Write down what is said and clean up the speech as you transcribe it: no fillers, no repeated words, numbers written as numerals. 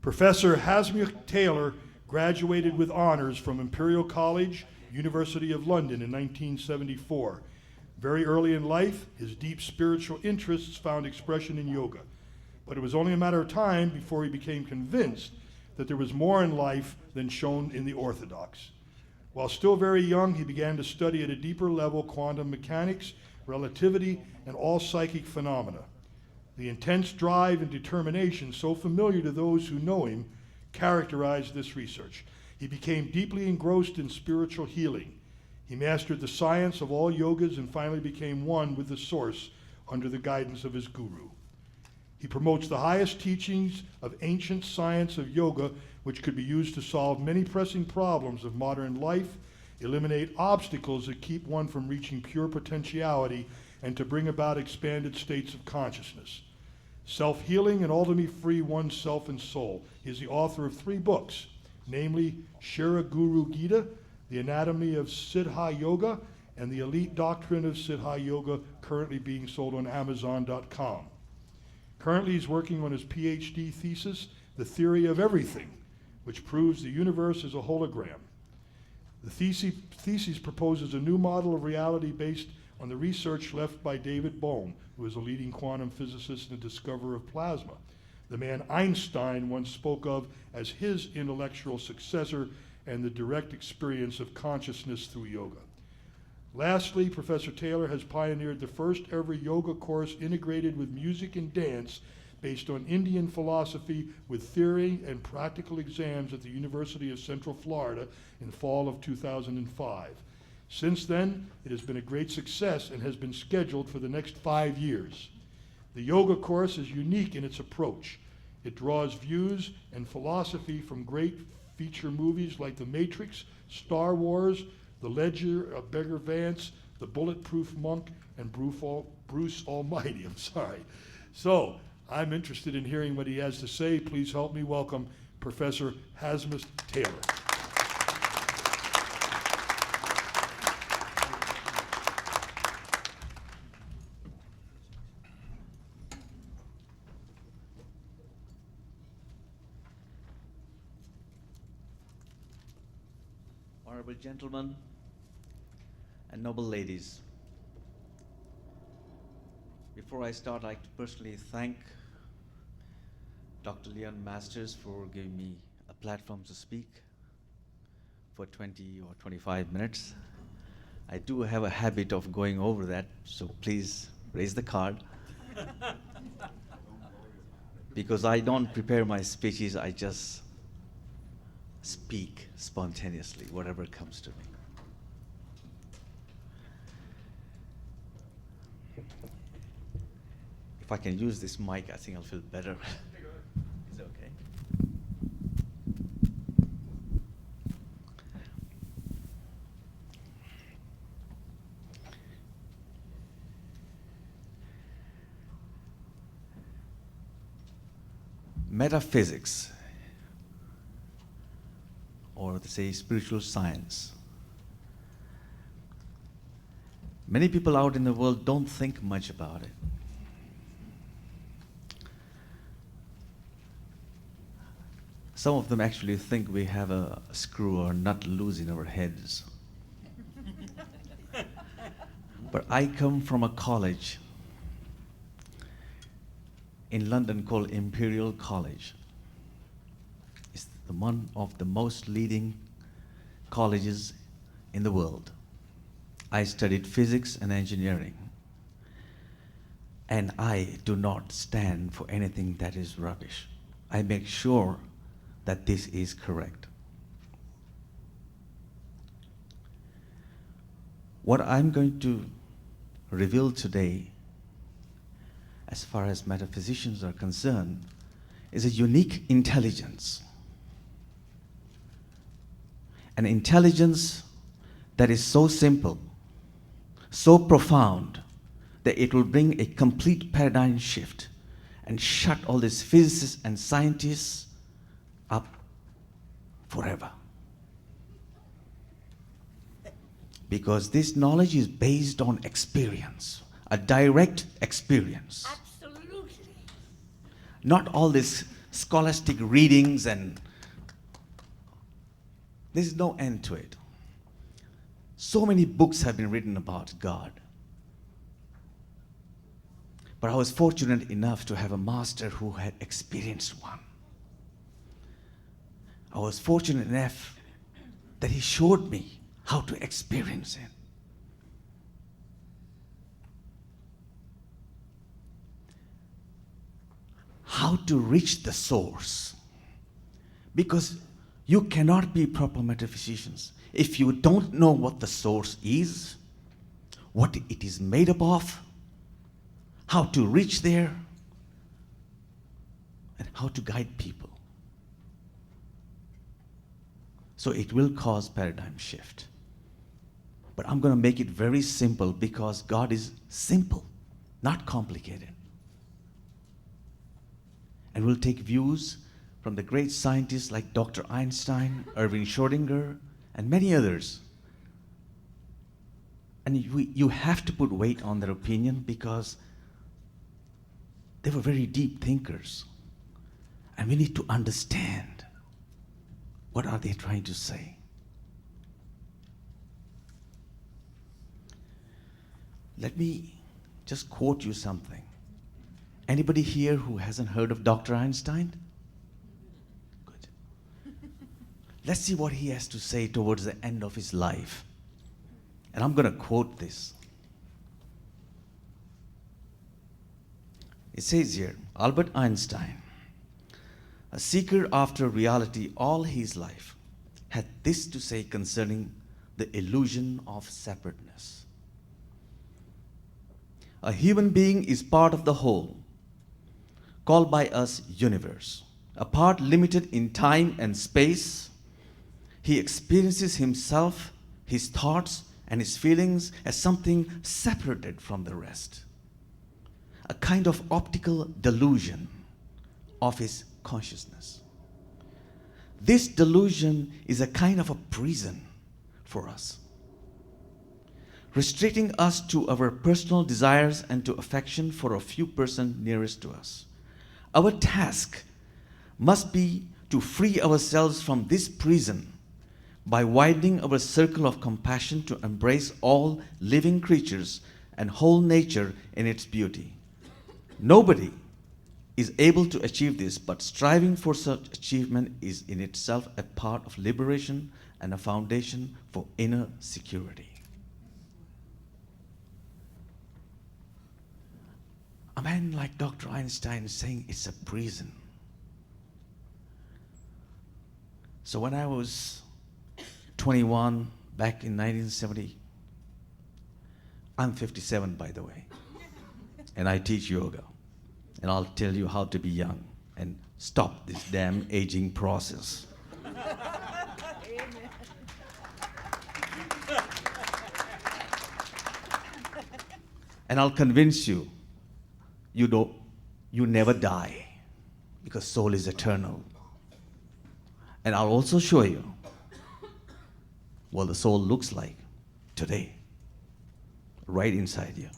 Professor Hasmukh Taylor graduated with honors from Imperial College, University of London in 1974. Very early in life, his deep spiritual interests found expression in yoga. But it was only a matter of time before he became convinced that there was more in life than shown in the orthodox. While still very young, he began to study at a deeper level quantum mechanics, relativity, and all psychic phenomena. The intense drive and determination so familiar to those who know him characterized this research. He became deeply engrossed in spiritual healing. He mastered the science of all yogas and finally became one with the source under the guidance of his guru. He promotes the highest teachings of ancient science of yoga, which could be used to solve many pressing problems of modern life, eliminate obstacles that keep one from reaching pure potentiality, and to bring about expanded states of consciousness. Self-healing and ultimately free oneself and soul. He is the author of 3 books, namely Shira Guru Gita, The Anatomy of Siddha Yoga, and The Elite Doctrine of Siddha Yoga, currently being sold on Amazon.com. Currently, he's working on his PhD thesis, The Theory of Everything, which proves the universe is a hologram. The thesis proposes a new model of reality based on the research left by David Bohm, who is a leading quantum physicist and discoverer of plasma, the man Einstein once spoke of as his intellectual successor, and the direct experience of consciousness through yoga. Lastly, Professor Taylor has pioneered the first ever yoga course integrated with music and dance based on Indian philosophy with theory and practical exams at the University of Central Florida in fall of 2005. Since then, it has been a great success and has been scheduled for the next 5 years. The yoga course is unique in its approach. It draws views and philosophy from great feature movies like The Matrix, Star Wars, The Ledger of Beggar Vance, The Bulletproof Monk, and Bruce Almighty. So, I'm interested in hearing what he has to say. Please help me welcome Professor Hasmukh Taylor. Honorable gentlemen and noble ladies, before I start, I'd like to personally thank Dr. Leon Masters for giving me a platform to speak for 20 or 25 minutes. I do have a habit of going over that, so please raise the card. Because I don't prepare my speeches, I just speak spontaneously, whatever comes to me. If I can use this mic, I think I'll feel better. Is it okay? Metaphysics, or they say spiritual science. Many people out in the world don't think much about it. Some of them actually think we have a screw or nut loose in our heads. But I come from a college in London called Imperial College. It's one of the most leading colleges in the world. I studied physics and engineering, and I do not stand for anything that is rubbish. I make sure that this is correct. What I'm going to reveal today, as far as metaphysicians are concerned, is a unique intelligence. An intelligence that is so simple, so profound, that it will bring a complete paradigm shift and shut all these physicists and scientists up forever. Because this knowledge is based on experience, a direct experience. Absolutely. Not all this scholastic readings, and there's no end to it. So many books have been written about God. But I was fortunate enough to have a master who had experienced one. I was fortunate enough that he showed me how to experience it. How to reach the source. Because you cannot be proper metaphysicians if you don't know what the source is, what it is made up of, how to reach there, and how to guide people. So it will cause paradigm shift. But I'm going to make it very simple because God is simple, not complicated. And we'll take views from the great scientists like Dr. Einstein, Erwin Schrödinger, and many others. And you have to put weight on their opinion because they were very deep thinkers. And we need to understand what are they trying to say. Let me just quote you something. Anybody here who hasn't heard of Dr. Einstein? Good. Let's see what he has to say towards the end of his life. And I'm going to quote this. It says here, Albert Einstein, a seeker after reality all his life, had this to say concerning the illusion of separateness. A human being is part of the whole, called by us universe. A part limited in time and space, he experiences himself, his thoughts, and his feelings as something separated from the rest. A kind of optical delusion of his consciousness. This delusion is a kind of a prison for us, restricting us to our personal desires and to affection for a few persons nearest to us. Our task must be to free ourselves from this prison by widening our circle of compassion to embrace all living creatures and whole nature in its beauty. Nobody is able to achieve this, but striving for such achievement is in itself a part of liberation and a foundation for inner security. A man like Dr. Einstein is saying it's a prison. So when I was 21 back in 1970, I'm 57 by the way, and I teach yoga. And I'll tell you how to be young and stop this damn aging process. And I'll convince you, you never die because soul is eternal. And I'll also show you what the soul looks like today, right inside you.